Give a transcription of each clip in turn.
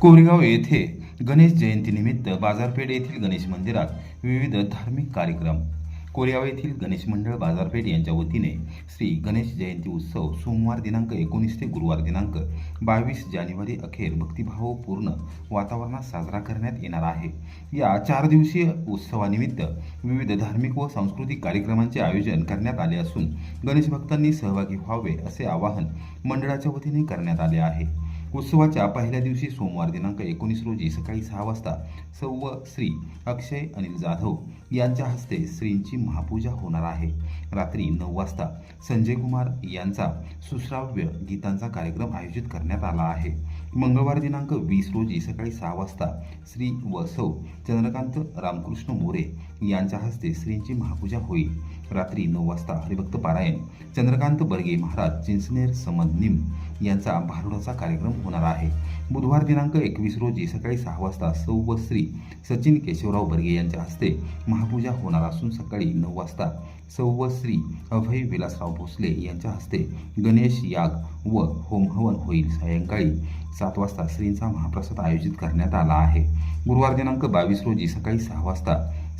कोरेगाव येथे गणेश जयंतीनिमित्त बाजारपेठ येथील गणेश मंदिरात विविध धार्मिक कार्यक्रम। कोरेगाव येथील गणेश मंडळ बाजारपेठ यांच्या वतीने श्री गणेश जयंती उत्सव सोमवार दिनांक 19 ते गुरुवार दिनांक 22 जानेवारी अखेर भक्तिभावपूर्ण वातावरणात साजरा करण्यात येणार आहे। या 4 दिवसीय उत्सवानिमित्त विविध धार्मिक व सांस्कृतिक कार्यक्रमांचे आयोजन करण्यात आले असून गणेश भक्तांनी सहभागी व्हावे असे आवाहन मंडळाच्या वतीने करण्यात आले आहे। उत्सवाच्या पहिल्या दिवशी सोमवार दिनांक 19 रोजी सकाळी 6 वाजता सौ श्री अक्षय अनिल जाधव यांच्या हस्ते श्रींची महापूजा होणार आहे। रात्री 9 वाजता संजय कुमार यांचा सुश्राव्य गीतांचा कार्यक्रम आयोजित करण्यात आला आहे। मंगळवार दिनांक 20 रोजी सकाळी 6 वाजता श्री व सौ चंद्रकांत रामकृष्ण मोरे यांच्या हस्ते श्रींची महापूजा होईल। रात्री 9 वाजता हरिभक्त पारायण चंद्रकांत बर्गे महाराज चिंचनेर समदनिम यांचा भारुडाचा कार्यक्रम होणार आहे। बुधवार दिनांक 21 रोजी सकाळी 6 वाजता सौ श्री सचिन केशवराव बर्गे यांच्या हस्ते महापूजा होणार असून सकाळी 9 वाजता सौ श्री अभय विलासराव भोसले यांच्या हस्ते गणेश याग व होमहवन होईल। सायंकाळी 7 वाजता श्रींचा महाप्रसाद आयोजित करण्यात आला आहे। गुरुवार दिनांक 22 रोजी सकाळी 6 वाजता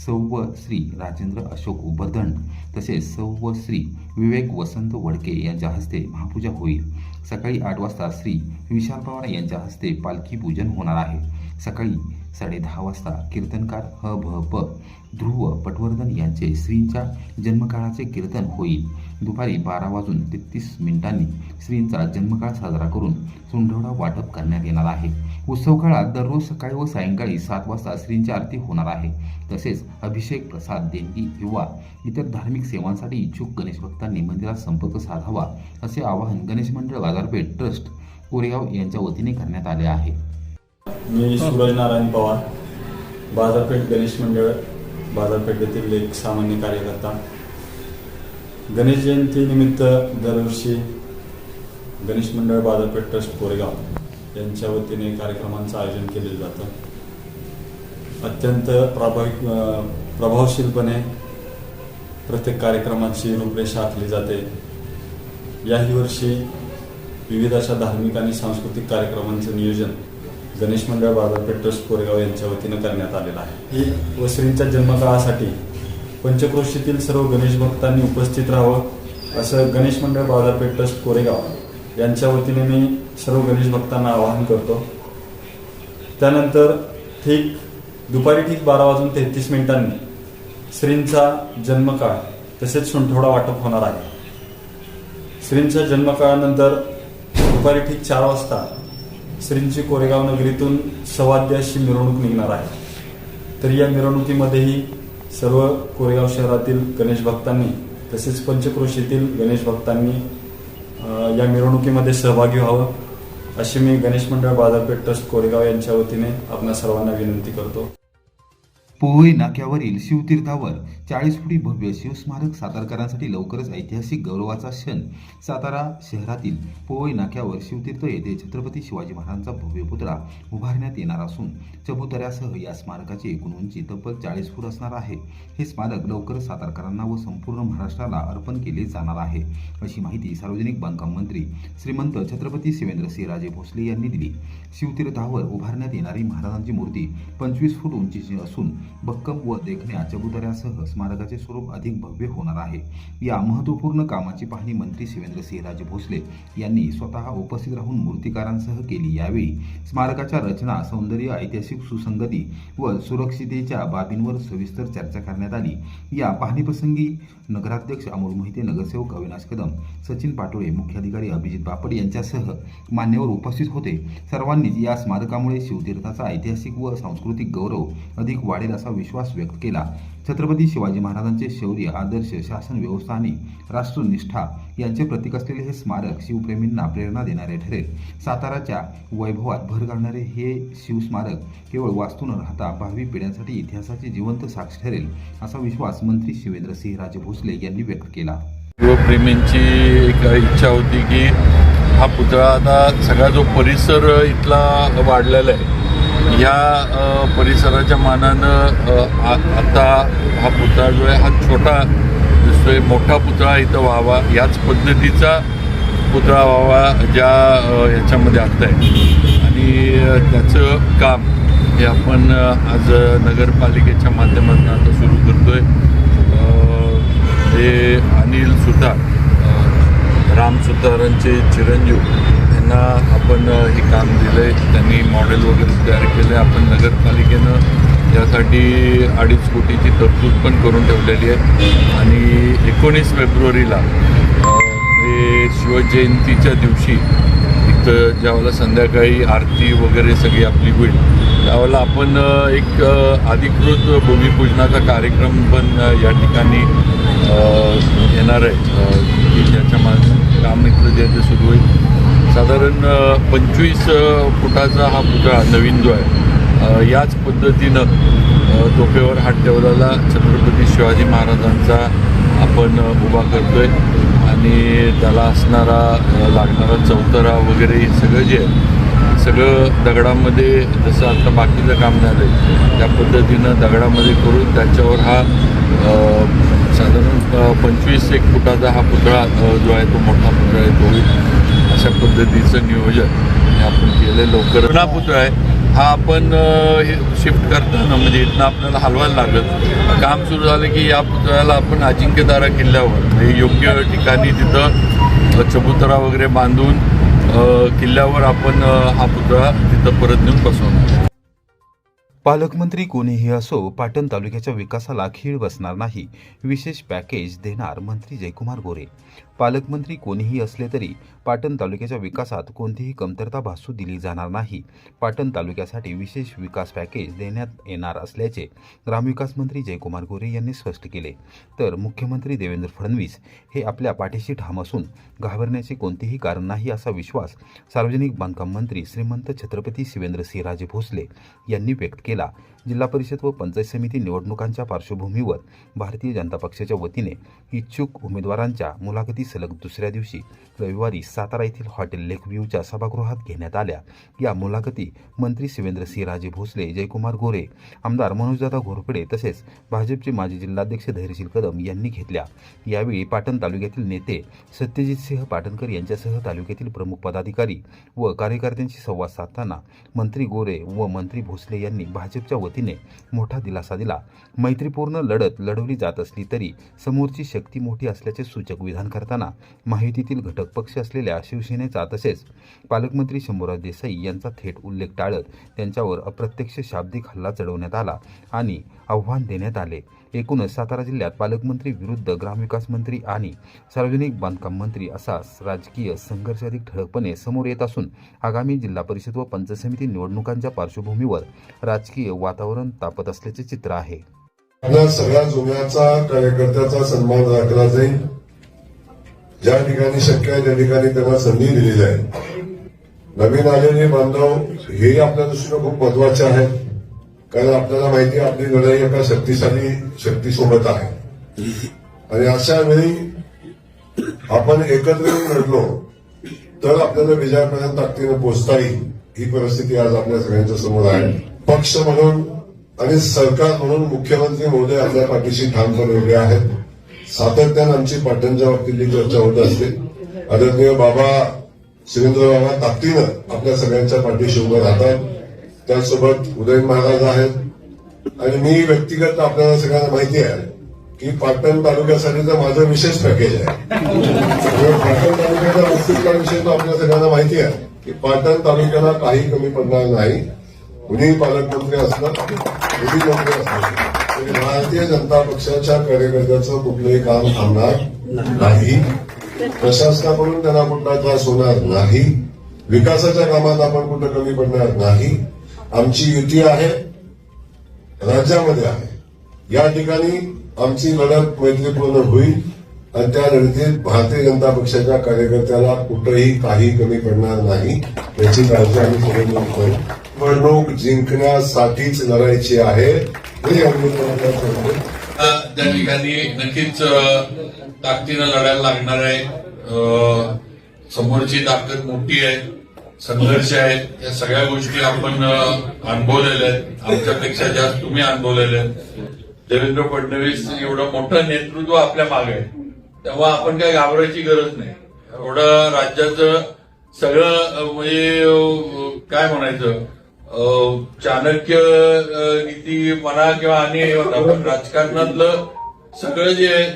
सौ श्री राजेंद्र अशोक उबरदंड तसेच सौ श्री विवेक वसंत वडके यांच्या हस्ते महापूजा होईल। सकाळी 8 वाजता श्री विशाल पवार यांच्या हस्ते पालखी पूजन होणार आहे। सकाळी 10:30 वाजता कीर्तनकार ह.भ.प. ध्रुव पटवर्धन यांचे श्रींच्या जन्मकाळाचे कीर्तन होईल। दुपारी 12:33 श्रींचा जन्मकाळ साजरा करून सुंढवडा वाटप करण्यात येणार आहे। उत्सव काळात दररोज सकाळी व सायंकाळी 7 वाजता श्रींची आरती होणार आहे। तसेच अभिषेक प्रसाद देणगी किंवा इतर धार्मिक सेवांसाठी इच्छुक गणेश भक्तांनी मंदिरात संपर्क साधावा असे आवाहन गणेश मंडळ बाजारपेठ ट्रस्ट कोरेगाव यांच्या वतीने करण्यात आले आहे। मी सूरज नारायण पवार, बाजारपेठ गणेश मंडळ बाजारपेठ येथील एक सामान्य कार्यकर्ता। गणेश जयंती निमित्त दरवर्षी गणेश मंडळ बाजारपेठ ट्रस्ट कोरेगाव यांच्या वतीने कार्यक्रमांचं आयोजन केले जातं। अत्यंत प्रभावशीलपणे प्रत्येक कार्यक्रमाची रूपरेषा आखली जाते। याही वर्षी विविध अशा धार्मिक आणि सांस्कृतिक कार्यक्रमांचं नियोजन गणेश मंडळ बाजारपेठ ट्रस्ट कोरेगाव यांच्या वतीनं करण्यात आलेलं आहे। ही व श्रींच्या जन्मकाळासाठी पंचक्रोशीतील सर्व गणेश भक्तांनी उपस्थित राहावं असं गणेश मंडळ बाजारपेठ ट्रस्ट कोरेगाव यांच्या वतीने मी सर्व गणेश भक्तांना आवाहन करतो। त्यानंतर दुपारी 12:33 श्रींचा जन्मकाळ तसेच सुंठवडा वाटप होणार आहे। श्रींच्या जन्मकाळानंतर दुपारी 4 वाजता श्रींची कोरेगाव नगरीतून सवाद्य अशी मिरवणूक निघणार आहे। तर या मिरवणुकीमध्येही सर्व कोरेगाव शहरातील गणेश भक्तांनी तसेच पंचक्रोशीतील गणेश भक्तांनी या मिरवणुकीमध्ये सहभागी व्हावं अशी मी गणेश मंडळ बाजारपेठ ट्रस्ट कोरेगाव यांच्या वतीने आपणा सर्वांना विनंती करतो। पोहई नाक्यावरील शिवतीर्थावर 40 फुटी भव्य शिवस्मारक सातारकरांसाठी लवकरच ऐतिहासिक गौरवाचा क्षण। सातारा शहरातील पोहई नाक्यावर शिवतीर्थ येथे छत्रपती शिवाजी महाराजांचा भव्य पुतळा उभारण्यात येणार असून चबुतऱ्यासह या स्मारकाची एकूण उंची तब्बल 40 फूट असणार आहे। हे स्मारक लवकरच सातारकरांना व संपूर्ण महाराष्ट्राला अर्पण केले जाणार आहे अशी माहिती सार्वजनिक बांधकाम मंत्री श्रीमंत छत्रपती शिवेंद्रसिंहराजे भोसले यांनी दिली। शिवतीर्थावर उभारण्यात येणारी महाराजांची मूर्ती 25 फूट उंचीची असून भक्कम व देखण्या चबुतऱ्यासह स्मारकाचे स्वरूप अधिक भव्य होणार आहे। या महत्त्वपूर्ण कामाची पाहणी मंत्री शिवेंद्रसिंहराजे भोसले यांनी स्वतः उपस्थित राहून मूर्तिकारांसह केली। यावेळी स्मारकाच्या रचना, सौंदर्य, ऐतिहासिक सुसंगती व सुरक्षिततेच्या बाबींवर सविस्तर चर्चा करण्यात आली। या पाहणीप्रसंगी नगराध्यक्ष अमोल मोहिते, नगरसेवक अविनाश कदम, सचिन पाटोळे, मुख्याधिकारी अभिजित बापट यांच्यासह मान्यवर उपस्थित होते। सर्वांनीच या स्मारकामुळे शिवतीर्थाचा ऐतिहासिक व सांस्कृतिक गौरव अधिक वाढेल असा विश्वास व्यक्त केला। छत्रपती शिवाजी महाराजांचे शौर्य, आदर्श, शासन व्यवस्था आणि राष्ट्रनिष्ठा यांचे प्रतीक असलेले हे स्मारक शिवप्रेमींना प्रेरणा देणारे ठरेल। साताराच्या वैभवात भर घालणारे हे शिवस्मारक केवळ वास्तू न राहता भावी पिढ्यांसाठी इतिहासाची जिवंत साक्ष ठरेल असा विश्वास मंत्री शिवेंद्रसिंहराजे भोसले यांनी व्यक्त केला। शिवप्रेमींची एक इच्छा होती की हा पुतळा आता सगळा जो परिसर इथला वाढलेला आहे या परिसराच्या मानानं आता हा पुतळा जो आहे हा छोटा दिसतोय। मोठा पुतळा इथं व्हावा याच पद्धतीचा पुतळा व्हावा ज्या ह्याच्यामध्ये आता आहे। आणि त्याचं काम हे आपण आज नगरपालिकेच्या माध्यमातून आता सुरू करतोय. हे अनिल सुतार, राम सुतारांचे चिरंजीव यांना आपण हे काम दिलंय. त्यांनी मॉडेल वगैरे तयार केले. आपण नगरपालिकेनं यासाठी 2.5 कोटीची तरतूद पण करून ठेवलेली आहे. आणि 19 फेब्रुवारीला हे शिवजयंतीच्या दिवशी इथं ज्यावेळेला संध्याकाळी आरती वगैरे सगळी आपली होईल त्यावेळेला आपण एक अधिकृत भूमिपूजनाचा कार्यक्रम पण या ठिकाणी येणार आहे की ज्याच्या काम इथलं जे सुरू होईल. साधारण 25 फुटाचा हा पुतळा नवीन जो आहे याच पद्धतीनं तोफेवर हात ठेवलेला छत्रपती शिवाजी महाराजांचा आपण उभा करतोय. आणि त्याला असणारा लागणारा चौतरा वगैरे हे सगळं जे आहे सगळं दगडामध्ये, जसं आता बाकीचं काम झालं आहे त्या पद्धतीनं दगडामध्ये करून त्याच्यावर हा साधारण 25 फुटाचा हा पुतळा जो आहे तो मोठा पुतळा आहे तो होईल. अशा पद्धतीचं नियोजन हे आपण केलं. लवकर पुन्हा पुतळा आहे हा आपण शिफ्ट करताना म्हणजे इथनं आपल्याला हलवायला लागत. काम सुरू झालं की या पुतळ्याला आपण अजिंक्यतारा किल्ल्यावर हे योग्य ठिकाणी तिथं चबुतरा वगैरे बांधून किल्ल्यावर आपण हा पुतळा तिथं परत नेऊन बसवणार. पालकमंत्री कोणीही असो, पाटण तालुक्याच्या विकासाला खीळ बसणार नाही. विशेष पॅकेज देणार मंत्री जयकुमार गोरे. पालकमंत्री कोणीही असले तरी पाटण तालुक्याच्या विकासात कोणतीही कमतरता भासू दिली जाणार नाही. पाटण तालुक्यासाठी विशेष विकास पॅकेज देण्यात येणार असल्याचे ग्रामविकास मंत्री जयकुमार गोरे यांनी स्पष्ट केले. तर मुख्यमंत्री देवेंद्र फडणवीस हे आपल्या पाठीशी ठाम असून घाबरण्याचे कोणतेही कारण नाही असा विश्वास सार्वजनिक बांधकाम मंत्री श्रीमंत छत्रपती शिवेंद्रसिंहराजे भोसले यांनी व्यक्त केला. जिल्हा परिषद व पंचायत समिती निवडणुकांच्या पार्श्वभूमीवर भारतीय जनता पक्षाच्या वतीने इच्छुक उमेदवारांच्या मुलाखती सलग दुसऱ्या दिवशी रविवारी सातारा येथील हॉटेल लेकव्ह्यूच्या सभागृहात घेण्यात आल्या. या मुलाखती मंत्री शिवेंद्रसिंहराजे भोसले, जयकुमार गोरे, आमदार मनोजदादा घोरपडे तसेच भाजपचे माजी जिल्हाध्यक्ष धैर्यशील कदम यांनी घेतल्या. यावेळी पाटण तालुक्यातील नेते सत्यजितसिंह पाटणकर यांच्यासह तालुक्यातील प्रमुख पदाधिकारी व कार्यकर्त्यांशी संवाद साधताना मंत्री गोरे व मंत्री भोसले यांनी भाजपच्या वतीने मोठा दिलासा दिला. मैत्रीपूर्ण लढत लढवली जात असली तरी समोरची शक्ती मोठी असल्याचे सूचक विधान करताना महायुतीतील घटक पक्ष असलेल्या शिवसेनेचा तसेच पालकमंत्री शंभूराज देसाई यांचा थेट उल्लेख टाळत त्यांच्यावर अप्रत्यक्ष शाब्दिक हल्ला चढवण्यात आला आणि आव्हान देण्यात आले. एकूणच सातारा जिल्ह्यात पालकमंत्री विरुद्ध ग्रामविकास मंत्री आणि सार्वजनिक बांधकाम मंत्री असा राजकीय संघर्ष अधिक ठळकपणे समोर येत असून आगामी जिल्हा परिषद व पंचायत समिती निवडणुकांच्या पार्श्वभूमीवर राजकीय वातावरण तापत असल्याचे चित्र आहे. सगळ्या जुन्याचा कार्यकर्त्याचा सन्मान राखला जाईल. ज्या ठिकाणी शक्य आहे त्या ठिकाणी त्यांना संधी दिली जाईल. नवीन आलेले बांधव हे आपल्या दृष्टीनं खूप महत्वाचे आहेत. कारण आपल्याला माहिती आहे आपली लढाई एका शक्तिशाली शक्तीसोबत आहे आणि अशा वेळी आपण एकत्र येऊन लढलो तर आपल्याला विजयापर्यंत ताकदीनं पोहोचता येईल. ही परिस्थिती आज आपल्या सगळ्यांच्या समोर आहे. पक्ष म्हणून आणि सरकार म्हणून मुख्यमंत्री महोदय आपल्या पाठीशी ठामपणे उभे आहेत. सातत्यानं आमची पाटणच्या बाबतीतली चर्चा होत असते. आदरणीय बाबा शिवेंद्र बाबा ताकदीनं आपल्या सगळ्यांच्या पाठीशी उभं राहतात. त्यासोबत उदयन महाराज आहेत आणि मी व्यक्तिगत आपल्याला सगळ्यांना माहिती आहे की पाटण तालुक्यासाठीचं माझं विशेष पॅकेज आहे. पाटण तालुक्याच्या अस्तित्वाविषयी तो आपल्या सगळ्यांना माहिती आहे की पाटण तालुक्याला काही कमी पडणार नाही. कुणीही पालकमंत्री असलं कुणी मंत्री असलं तरी भारतीय जनता पक्षाच्या कार्यकर्त्याचं कुठलंही काम थांबणार नाही. प्रशासनाकडून त्यांना कुठला त्रास होणार नाही. विकासाच्या कामात आपण कुठं कमी पडणार नाही. आमची युती आहे, राज्यामध्ये आहे. या ठिकाणी आमची लढत मैत्रीपूर्ण होईल आणि त्या लढतीत भारतीय जनता पक्षाच्या कार्यकर्त्याला कुठंही काही कमी पडणार नाही याची काळजी आम्ही सगळे घेतोय. निवडणूक जिंकण्यासाठीच लढायची आहे. त्या ठिकाणी नक्कीच ताकदीनं लढायला लागणार आहे. समोरची ताकद मोठी आहे, संघर्ष आहे. या सगळ्या गोष्टी आपण अनुभवलेल्या आहेत. आमच्यापेक्षा जास्त तुम्ही अनुभवलेले आहेत. देवेंद्र फडणवीस एवढं मोठं नेतृत्व आपल्या मागे आहे तेव्हा आपण काही घाबरायची गरज नाही. एवढं राज्याचं सगळं म्हणजे काय म्हणायचं चाणक्य नीती म्हणा किंवा आणि राजकारणातलं सगळं जे आहे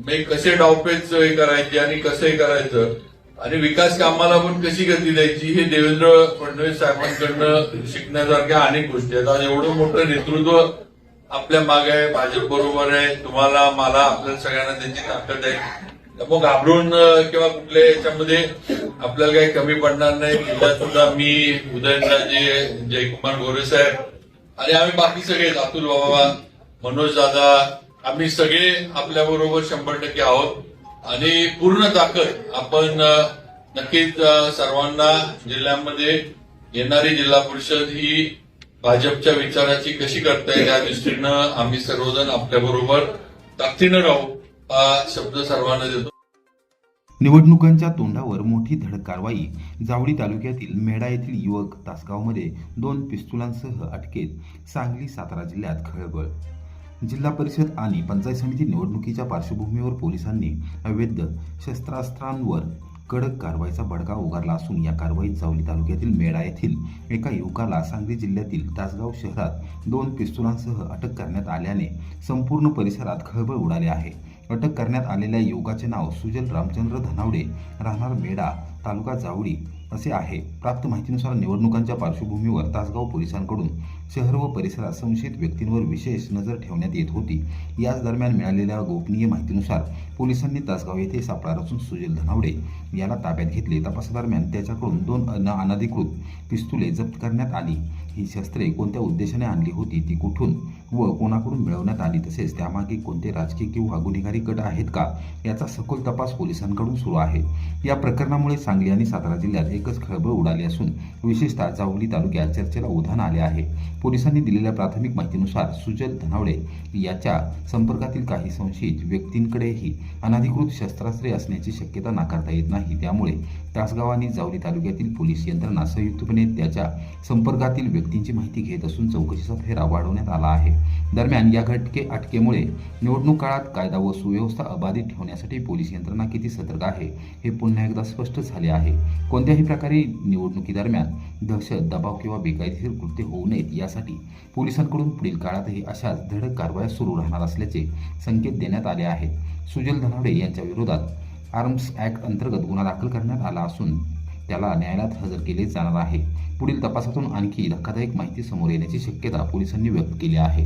ते कसे डावपेच हे करायचे आणि कसं हे करायचं आणि विकास कामाला पण कशी गती द्यायची हे देवेंद्र फडणवीस साहेबांकडनं शिकण्यासारख्या अनेक गोष्टी आहेत. आज एवढं मोठं नेतृत्व आपल्या मागे आहे, भाजप बरोबर आहे, तुम्हाला मला आपल्याला सगळ्यांना त्यांची ताकद आहे. मग घाबरून किंवा कुठल्या याच्यामध्ये आपल्याला काही कमी पडणार नाही. जिल्ह्यात सुद्धा मी, उदयनराजे, जयकुमार गोरे साहेब आणि आम्ही बाकी सगळे, अतुल बाबा, मनोज दादा, आम्ही सगळे आपल्या बरोबर 100% आहोत आणि पूर्ण ताकद आपण नक्कीच सर्वांना जिल्ह्यामध्ये येणारी जिल्हा परिषद ही भाजपच्या विचाराची कशी करता येईल या दृष्टीनं आम्ही सर्वजण आपल्याबरोबर ताकदीनं राहू हा शब्द सर्वांना देतो. निवडणुकांच्या तोंडावर मोठी धडक कारवाई. जावळी तालुक्यातील मेढा येथील युवक तासगावमध्ये 2 पिस्तुलांसह अटकेत. सांगली, सातारा जिल्ह्यात खळबळ. जिल्हा परिषद आणि पंचायत समिती निवडणुकीच्या पार्श्वभूमीवर पोलिसांनी अवैध शस्त्रास्त्रांवर कडक कारवाईचा बडगा उगारला असून या कारवाईत जावली तालुक्यातील मेढा येथील एका युवकाला सांगली जिल्ह्यातील तासगाव शहरात 2 पिस्तुलांसह अटक करण्यात आल्याने संपूर्ण परिसरात खळबळ उडाली आहे. अटक करण्यात आलेल्या युवकाचे नाव सुजल रामचंद्र धनावडे, राहणार मेढा, तालुका जावळी असे आहे. प्राप्त माहितीनुसार निवडणुकांच्या पार्श्वभूमीवर तासगाव पोलिसांकडून शहर व परिसरात संशयित व्यक्तींवर विशेष नजर ठेवण्यात येत होती. याच दरम्यान मिळालेल्या गोपनीय माहितीनुसार पोलिसांनी तासगाव येथे सापळा रचून सुजल धनावडे याला ताब्यात घेतले. तपासादरम्यान त्याच्याकडून 2 अनधिकृत पिस्तुले जप्त करण्यात आली. ही शस्त्रे कोणत्या उद्देशाने आणली होती, ती कुठून व कोणाकडून मिळवण्यात आली, तसेच त्यामागे कोणते राजकीय किंवा गुन्हेगारी गट आहेत का याचा सखोल तपास पोलिसांकडून सुरू आहे. या प्रकरणामुळे सांगली आणि सातारा जिल्ह्यात एकच खळबळ उडाली असून विशेषतः जावली तालुक्यात चर्चेला उधाण आले आहे. पोलिसांनी दिलेल्या प्राथमिक माहितीनुसार सुजल धनावडे याच्या संपर्कातील काही संशयित व्यक्तींकडेही अनधिकृत शस्त्रास्त्रे असण्याची शक्यता नाकारता येत नाही. त्यामुळे तासगाव आणि जावली तालुक्यातील पोलीस यंत्रणा संयुक्तपणे त्याच्या संपर्कातील व्यक्तींची माहिती घेत असून चौकशीचा फेरा वाढवण्यात आला आहे. दरम्यान या अटकेमुळे निवडणूक काळात कायदा व सुव्यवस्था अबाधित ठेवण्यासाठी पोलीस यंत्रणा किती सतर्क आहे हे पुन्हा एकदा स्पष्ट झाले आहे. कोणत्याही प्रकारे निवडणुकीदरम्यान दहशत, दबाव किंवा बेकायदेशीर कृत्य होऊ नयेत यासाठी पोलिसांकडून पुढील काळातही अशाच धडक कारवाया सुरू राहणार असल्याचे संकेत देण्यात आले आहेत. सुजल धनावडे यांच्या विरोधात आर्म्स ॲक्ट अंतर्गत गुन्हा दाखल करण्यात आला असून त्याला न्यायालयात हजर केले जाणार आहे. पुढील तपासातून आणखी धक्कादायक माहिती समोर येण्याची शक्यता पोलिसांनी व्यक्त केली आहे.